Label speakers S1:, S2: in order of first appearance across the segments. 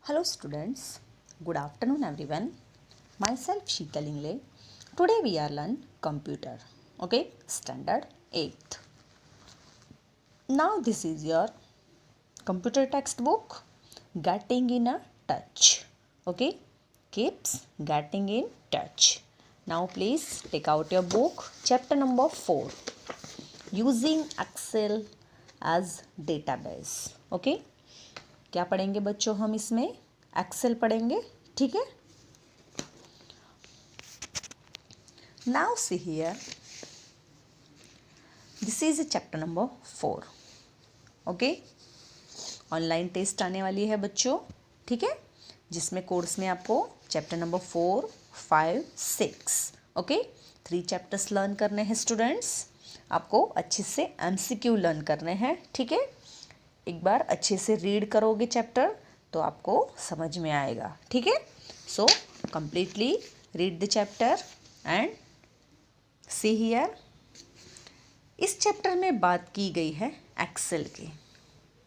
S1: Hello students, good afternoon everyone. Myself Sheetal Ingle. Today we are learn computer. Okay, standard 8th. Now this is your computer textbook getting in a touch. Okay, keeps getting in touch. Now please take out your book chapter number 4 using Excel as database. Okay, क्या पढ़ेंगे बच्चों हम इसमें Excel पढ़ेंगे. ठीक है. Now see here this is chapter number 4. Okay, online test आने वाली है बच्चों. ठीक है, जिसमें कोर्स में आपको chapter number 4, 5, 6 okay 3 chapters learn करने हैं स्टूडेंट्स. आपको अच्छे से MCQ लर्न करने हैं. ठीक है, एक बार अच्छे से रीड करोगे चैप्टर तो आपको समझ में आएगा. ठीक है, so completely read the chapter and see here. इस चैप्टर में बात की गई है एक्सेल की.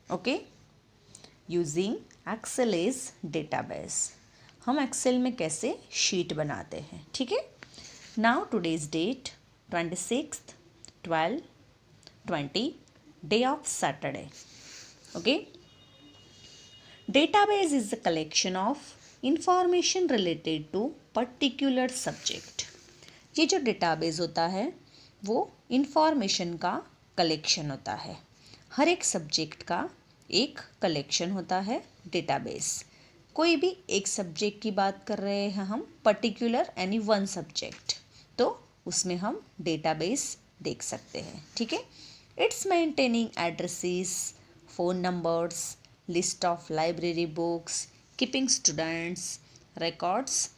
S1: Okay, using Excel is database. हम एक्सेल में कैसे शीट बनाते हैं. ठीक है. Now today's date 26/12/20 day of Saturday. Okay, database is a collection of information related to particular subject. ये जो database होता है वो information का collection होता है. हर एक subject का एक collection होता है database. कोई भी एक subject की बात कर रहे हैं हम, particular any one subject, तो उसमें हम database देख सकते हैं. ठीक है. It's maintaining addresses, phone numbers, list of library books, keeping students records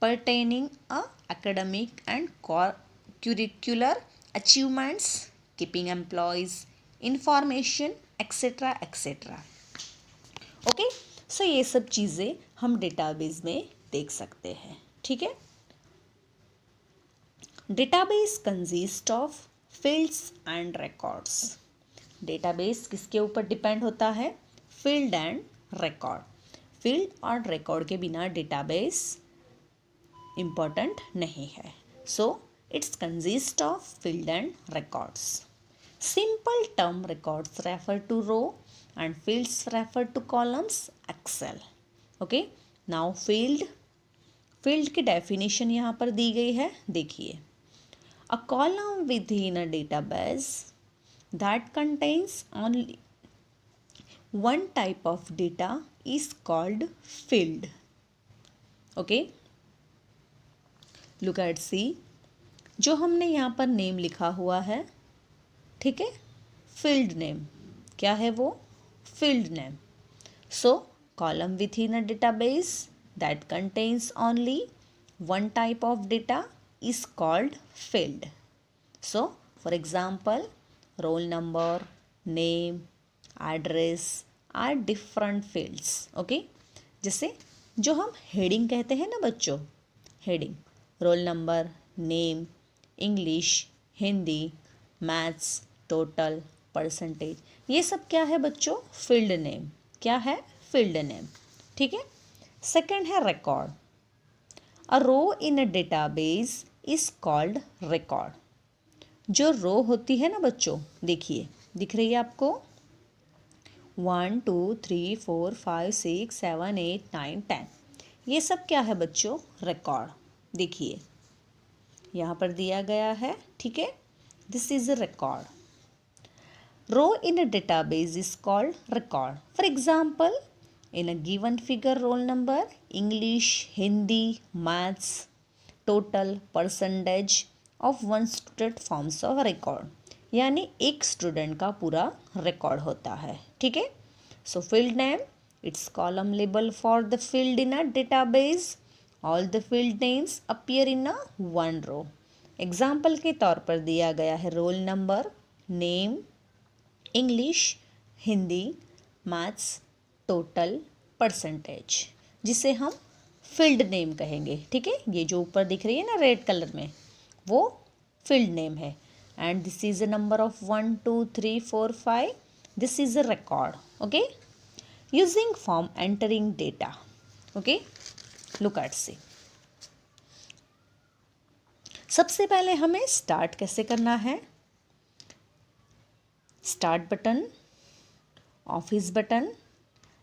S1: pertaining a academic and curricular achievements, keeping employees information etc etc. Okay, so ये सब चीज़ें हम डेटाबेस में देख सकते हैं. ठीक है. Database consist of fields and records. Database किसके ऊपर डिपेंड होता है? Field and record. फील्ड और रिकॉर्ड के बिना डेटाबेस इम्पोर्टेंट नहीं है. So it's consist of field and records. Simple term records refer to row and fields refer to columns Excel. Okay, now field की डेफिनेशन यहाँ पर दी गई है. देखिए, a column within a database that contains only one type of data is called field. Okay, look at see, जो हमने यहाँ पर नेम लिखा हुआ है. ठीक है, फील्ड नेम. क्या है वो? Field name. So column with in a database that contains only one type of data is called field. So for example, roll number, name, address are different fields. Okay, जैसे जो हम heading कहते हैं ना बच्चों, heading, role number, name, English, Hindi, maths, total, percentage, ये सब क्या है बच्चों? Field name. क्या है? Field name. ठीक है. सेकंड है record. A row in a database is called record. जो रो होती है ना बच्चों, देखिए दिख रही है आपको, 1 2 3 4 5 6 7 8 9 10. ये सब क्या है बच्चों? रिकॉर्ड. देखिए यहाँ पर दिया गया है. ठीक है, this is a record. Row in a database is called record. For example, in a given figure roll number, English, Hindi, maths, total, percentage of one student forms of record. यानी एक स्टूडेंट का पूरा रिकॉर्ड होता है. ठीक है. So field name, it's column label for the field in a database. All the field names appear in a one row. Example के तौर पर दिया गया है roll number, name, English, Hindi, maths, total, percentage, जिसे हम फील्ड नेम कहेंगे. ठीक है, ये जो ऊपर दिख रही है ना रेड कलर में, वो फील्ड नेम है. And this is a number of 1 2 3 4 5. This is a record. Okay, using form entering data. Okay, look at see. सबसे पहले हमें स्टार्ट कैसे करना है. Start button, office button,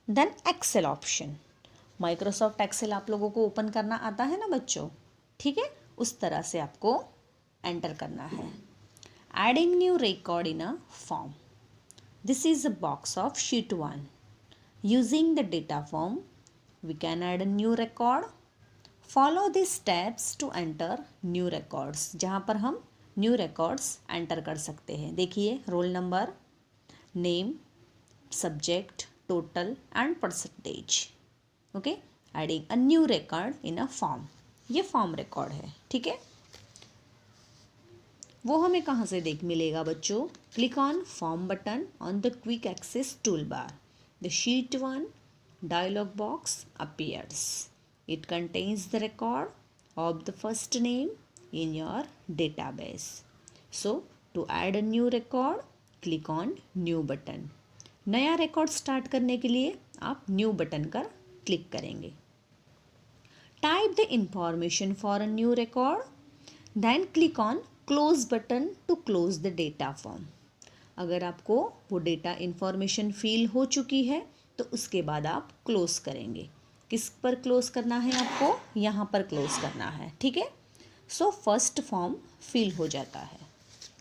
S1: then Excel option. Microsoft Excel आप लोगों को ओपन करना आता है ना बच्चों, ठीक है, उस तरह से आपको एंटर करना है. Adding new record in a form. This is a box of sheet 1. Using the data form we can add a new record. Follow the steps to enter new records. जहाँ पर हम न्यू रिकॉर्ड्स एंटर कर सकते हैं. देखिए, role number, name, subject, total and percentage. Okay, adding a new record in a form. ये form record है, ठीक है. वो हमें कहाँ से देख मिलेगा बच्चों. Click on form button on the quick access toolbar. The sheet 1 dialog box appears. It contains the record of the first name in your database. So, to add a new record, click on new button. नया record start करने के लिए आप new button पर click करेंगे. Type the information for a new record, then click on close button to close the data form. अगर आपको वो डेटा इंफॉर्मेशन फिल हो चुकी है तो उसके बाद आप क्लोज करेंगे. किस पर क्लोज करना है आपको, यहाँ पर क्लोज करना है, ठीक है. सो फर्स्ट फॉर्म फिल हो जाता है.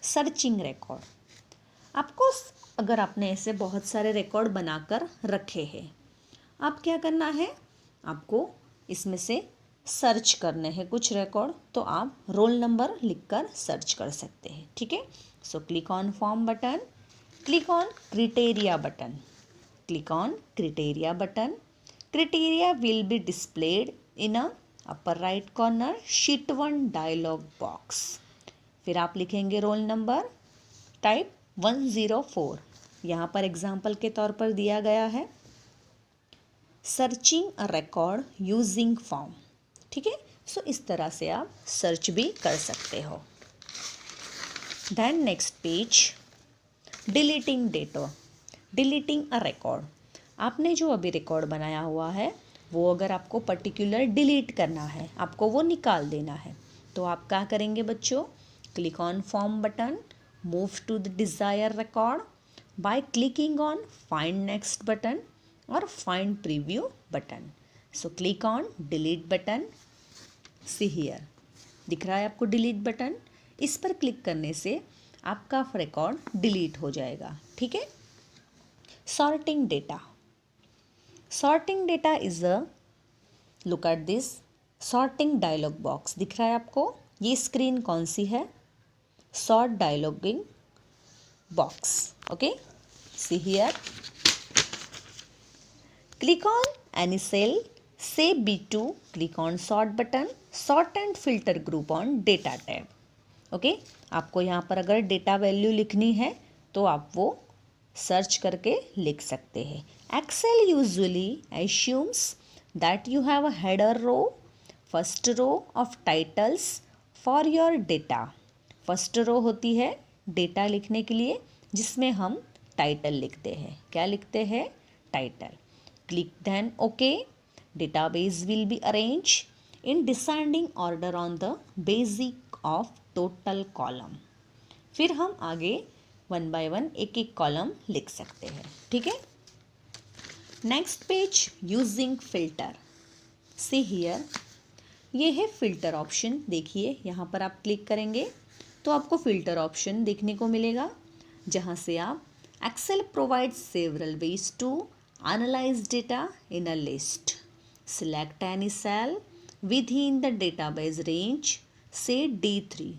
S1: Searching record. आपको अगर आपने ऐसे बहुत सारे रिकॉर्ड बनाकर रखे हैं, आप क्या करना है, आपको इसमें से सर्च करने हैं कुछ रिकॉर्ड. तो आप रोल नंबर लिखकर सर्च कर सकते हैं, ठीक है. सो click on form button, click on criteria button. Click on criteria button. Criteria will be displayed in a upper right corner sheet 1 dialog box. फिर आप लिखेंगे रोल नंबर, टाइप 104. यहाँ पर एग्जाम्पल के तौर पर दिया गया है searching a record using form, ठीक है. सो इस तरह से आप सर्च भी कर सकते हो. Then next page, deleting data. Deleting a record. आपने जो अभी रिकॉर्ड बनाया हुआ है वो अगर आपको पर्टिकुलर डिलीट करना है, आपको वो निकाल देना है, तो आप क्या करेंगे बच्चों. Click on form button, move to the desire record by clicking on find next button और find preview button. So click on delete button. See here, दिख रहा है आपको डिलीट बटन. इस पर क्लिक करने से आपका रिकॉर्ड डिलीट हो जाएगा, ठीक है. Sorting data. Sorting data is a, look at this, sorting dialog box. दिख रहा है आपको, ये स्क्रीन कौन सी है, sort dialoging box. Okay, see here. Click on any cell, से B2, click on sort button, sort and filter group on data tab. Okay, आपको यहाँ पर अगर डेटा वैल्यू लिखनी है तो आप वो सर्च करके लिख सकते हैं. Excel usually assumes that you have a header row, first row of titles for your data. First row होती है डेटा लिखने के लिए जिसमें हम टाइटल लिखते हैं. क्या लिखते हैं, title. Click then okay. Database will be arrange in descending order on the basic of total column. फिर हम आगे 1 by 1 एक एक कॉलम लिख सकते हैं, ठीक है. Next page, using filter. See here, ये है फिल्टर ऑप्शन. देखिए यहाँ पर आप क्लिक करेंगे तो आपको फिल्टर ऑप्शन देखने को मिलेगा जहाँ से आप Excel provides several ways to analyze data in a list. Select any cell within the database range, से D3.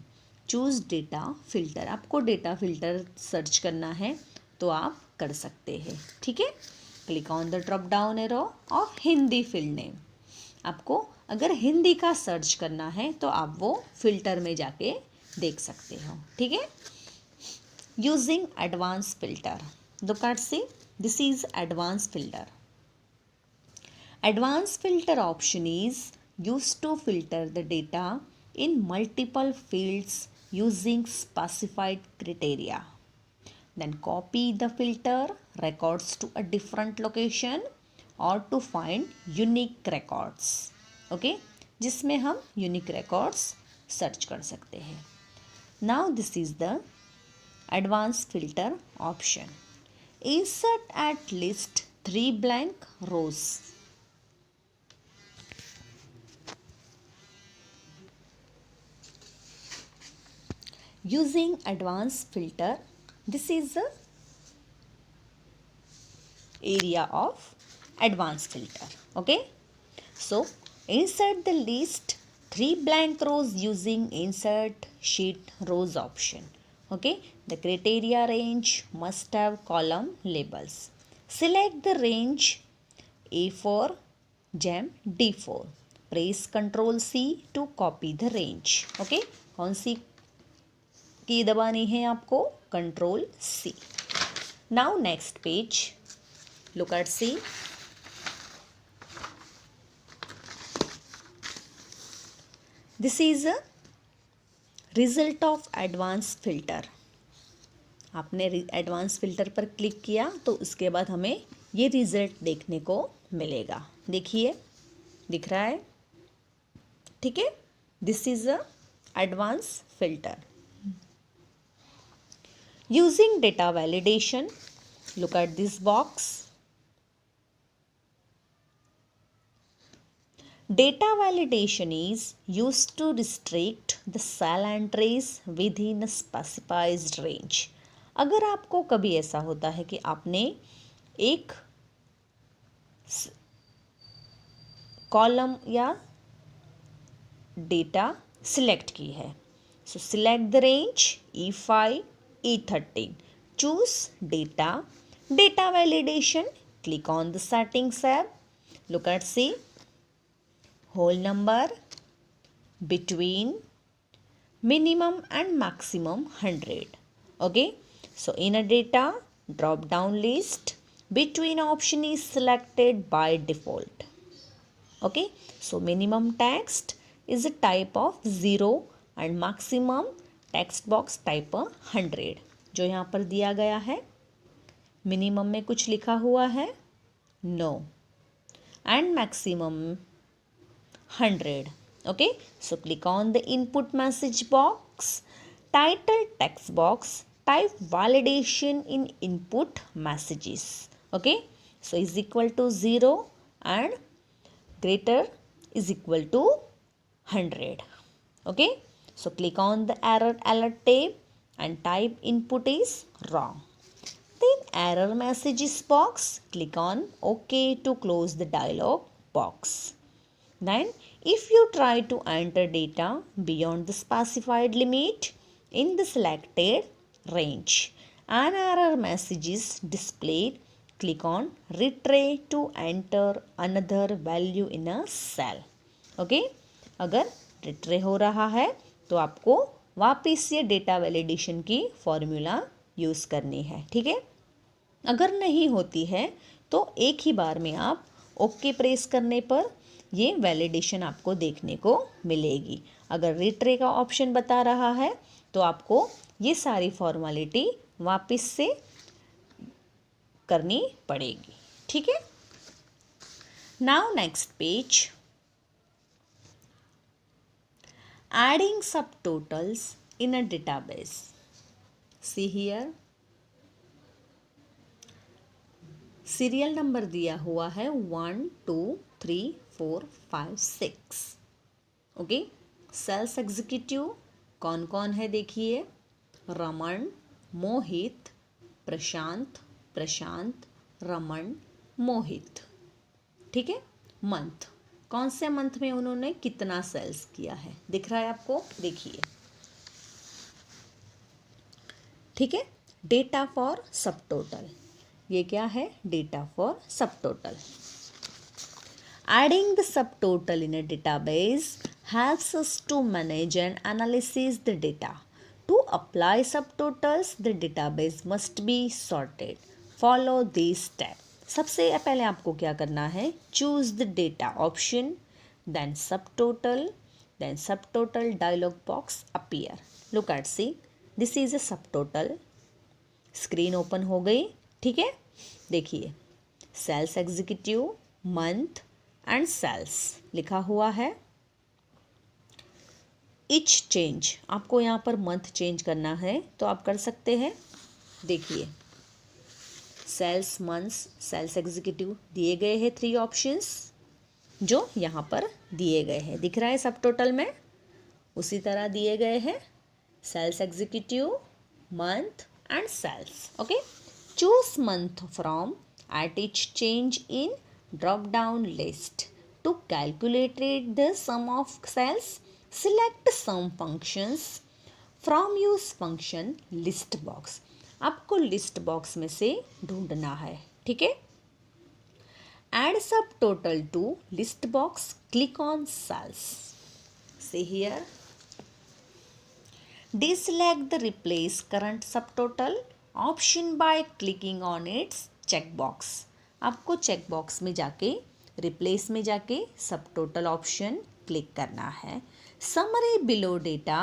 S1: Choose data filter. आपको डेटा फिल्टर सर्च करना है तो आप कर सकते हैं, ठीक है. Click on the drop down arrow of Hindi field name. आपको अगर हिंदी का सर्च करना है तो आप वो फिल्टर में जाके देख सकते हो, ठीक है. Using advance filter. Look at see, this is advance filter. Advance filter option is used to filter the data in multiple fields using specified criteria. then copy the filter records to a different location or to find unique records. Okay, जिसमें हम unique records search कर सकते हैं. Now this is the advanced filter option. Insert at least 3 blank rows. Using advanced filter, this is the area of advanced filter. Okay, so insert the list 3 blank rows using insert sheet rows option. Okay, the criteria range must have column labels. Select the range A4 gem D4. Press Ctrl C to copy the range. Okay, कौन सी की दबानी है आपको? Ctrl C. Now next page, look at C. This is a result of advanced filter. आपने advance filter पर click किया तो उसके बाद हमें ये रिजल्ट देखने को मिलेगा. देखिए, दिख रहा है, ठीक है. This is a advance filter. Using data validation, look at this box. Data validation is used to restrict the cell entries within a specified range. अगर आपको कभी ऐसा होता है कि आपने एक कॉलम या डेटा सिलेक्ट की है, सो select the range E5 E13. Choose data. Data validation. Click on the settings tab. Look at C. Whole number between minimum and maximum 100. Okay. So in a data drop down list, between option is selected by default. Okay. So minimum text is a type of 0 and maximum text box type 100 जो यहाँ पर दिया गया है. Minimum में कुछ लिखा हुआ है? No. And maximum 100. Okay, so click on the input message box. Title text box type validation in input messages. Okay, so is equal to 0 and greater is equal to 100. Okay, so click on the error alert tab and type input is wrong. Then error messages box, click on OK to close the dialog box. Then if you try to enter data beyond the specified limit in the selected range, an error message is displayed. Click on retry to enter another value in a cell. Okay, अगर रिट्रे हो रहा है तो आपको वापस से data validation की formula use करनी है. ठीक है, अगर नहीं होती है तो एक ही बार में आप ओके प्रेस करने पर ये वैलिडेशन आपको देखने को मिलेगी. अगर रिट्रे का ऑप्शन बता रहा है तो आपको ये सारी फॉर्मेलिटी वापस से करनी पड़ेगी. ठीक है. Now next page, adding subtotals in a database. See here, serial number दिया हुआ है 1 2 3 4 5 6. ओके, सेल्स एग्जीक्यूटिव कौन कौन है देखिए? रमन, मोहित, प्रशांत, प्रशांत, रमन, मोहित. ठीक है. मंथ, कौन से मंथ में उन्होंने कितना सेल्स किया है दिख रहा है आपको? देखिए, ठीक है. डेटा फॉर सब टोटल, ये क्या है? डेटा फॉर सब total. Adding the sub total in a database helps us to manage and analyze the data. To apply subtotals, the database must be sorted. Follow these steps. सबसे पहले आपको क्या करना है? Choose the data option, then subtotal dialog box appear. Look at, see, this is a subtotal. Screen open हो गई, ठीक है। देखिए sales executive, month and sales लिखा हुआ है। इच चेंज, आपको यहाँ पर मंथ चेंज करना है तो आप कर सकते हैं। देखिए सेल्स, मंथ्स, सेल्स एग्जीक्यूटिव दिए गए हैं 3 ऑप्शंस जो यहाँ पर दिए गए हैं, दिख रहा है सब टोटल में। उसी तरह दिए गए हैं sales executive, month and sales. Okay, choose month from at each change in drop down list to calculate the sum of cells. Select sum functions from use function list box. आपको list box में से ढूंढना है, ठीक है। Add subtotal to list box. Click on cells. See here. Deselect the replace current subtotal option by clicking on its check box. आपको check box में जाके रिप्लेस में जाके सब टोटल ऑप्शन क्लिक करना है। Summary below data,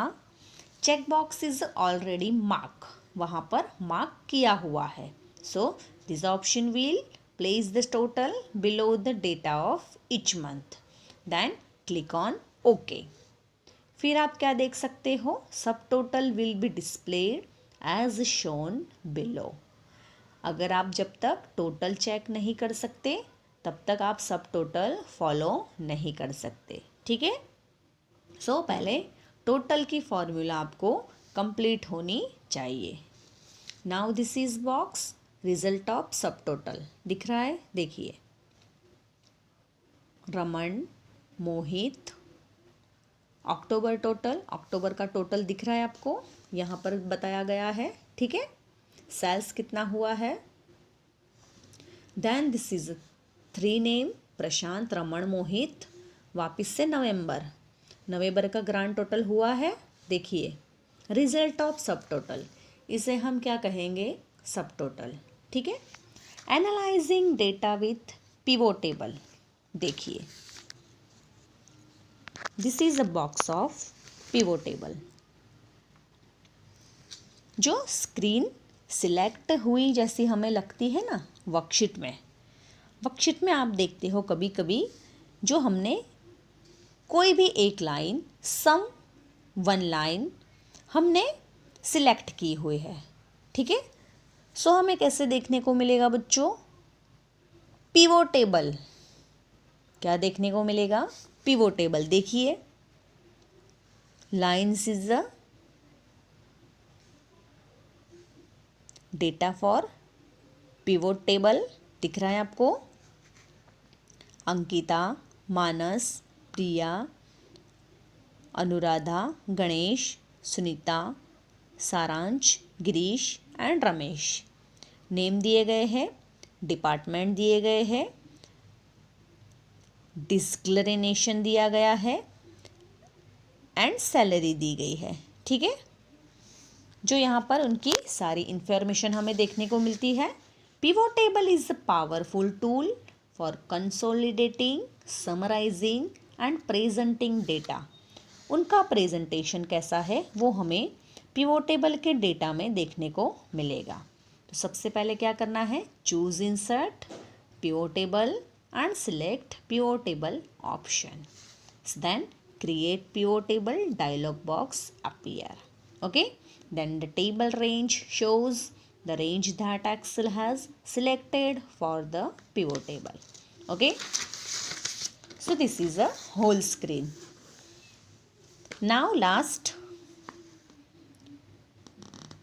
S1: check box is already mark, वहाँ पर मार्क किया हुआ है। So this option will place the total below the data of each month, then click on okay. फिर आप क्या देख सकते हो, subtotal will be displayed as shown below. अगर आप जब तक टोटल चेक नहीं कर सकते तब तक आप सब टोटल फॉलो नहीं कर सकते, ठीक है। सो पहले टोटल की फॉर्मूला आपको कंप्लीट होनी चाहिए। Now this is box result of सब टोटल दिख रहा है। देखिए रमन, मोहित, अक्टूबर टोटल, अक्टूबर का टोटल दिख रहा है आपको, यहाँ पर बताया गया है, ठीक है। सेल्स कितना हुआ है, देन दिस इज 3 नेम प्रशांत, रमन, मोहित। वापिस से नवंबर का ग्रांड टोटल हुआ है। देखिए रिजल्ट ऑफ सब टोटल, इसे हम क्या कहेंगे, सब टोटल, ठीक है। Analysing data with pivot table, देखिए this is a box of pivot table. जो स्क्रीन सिलेक्ट हुई जैसी हमें लगती है ना वर्कशीट में आप देखते हो कभी कभी जो हमने कोई भी एक लाइन, सम 1 लाइन हमने सिलेक्ट की हुई है, ठीक है। सो हमें कैसे देखने को मिलेगा बच्चों, पिवोट टेबल। क्या देखने को मिलेगा, पिवोट टेबल। देखिए lines is the data for pivot table, दिख रहा है आपको। अंकिता, मानस, प्रिया, अनुराधा, गणेश, सुनीता, सारांश, गिरीश एंड रमेश। नेम दिए गए हैं, डिपार्टमेंट दिए गए हैं, डिस्क्लेरेशन दिया गया है एंड सैलरी दी गई है, ठीक है। जो यहाँ पर उनकी सारी इंफॉर्मेशन हमें देखने को मिलती है। Pivot table is a powerful tool for consolidating, summarizing and presenting data. उनका प्रेजेंटेशन कैसा है वो हमें पिवोट टेबल के डेटा में देखने को मिलेगा। तो सबसे पहले क्या करना है, choose insert pivot table and select pivot table option, then create pivot table dialog box appear. Okay, then the table range shows the range that Excel has selected for the pivot table. Okay, so this is a whole screen. Now last,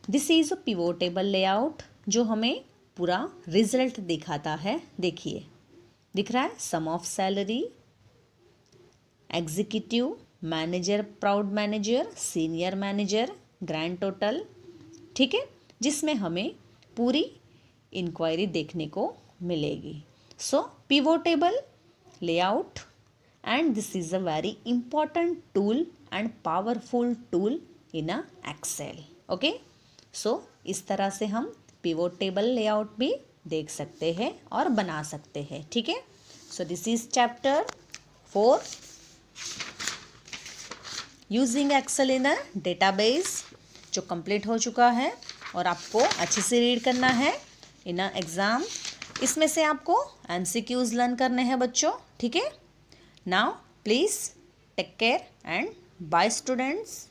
S1: this is a pivot table layout जो हमें पूरा result दिखाता है। देखिए दिख रहा है sum of salary, executive, manager, proud manager, senior manager, grand total, ठीक है, जिसमें हमें पूरी इंक्वायरी देखने को मिलेगी। So pivot table layout and this is a very important tool and powerful tool in a excel. Okay, so इस तरह से हम पिवोट टेबल लेआउट भी देख सकते हैं और बना सकते हैं, ठीक है। So this is chapter 4 using Excel in a database जो कंप्लीट हो चुका है। और आपको अच्छे से रीड करना है इन अ एग्ज़ाम। इसमें से आपको MCQs लर्न करने हैं बच्चों, ठीक है। Now please take care and bye students.